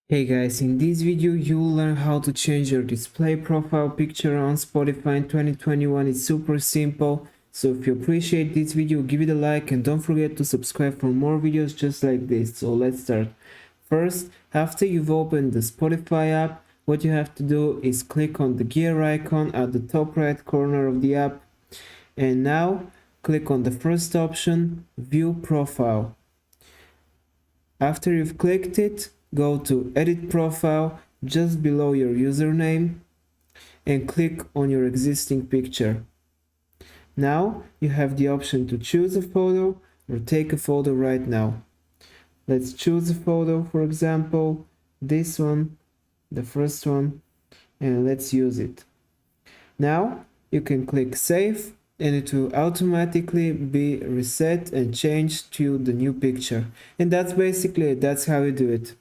Hey guys, in this video you will learn how to change your display profile picture on Spotify in 2021. It's super simple. So if you appreciate this video, give it a like and don't forget to subscribe for more videos just like this. So let's start. First, after you've opened the Spotify app, what you have to do is click on the gear icon at the top right corner of the app. And now click on the first option, View Profile. After you've clicked it, go to Edit Profile just below your username and click on your existing picture. Now you have the option to choose a photo or take a photo right now. Let's choose a photo, for example, this one, the first one, and let's use it. Now you can click Save and it will automatically be reset and changed to the new picture. And that's basically it. That's how you do it.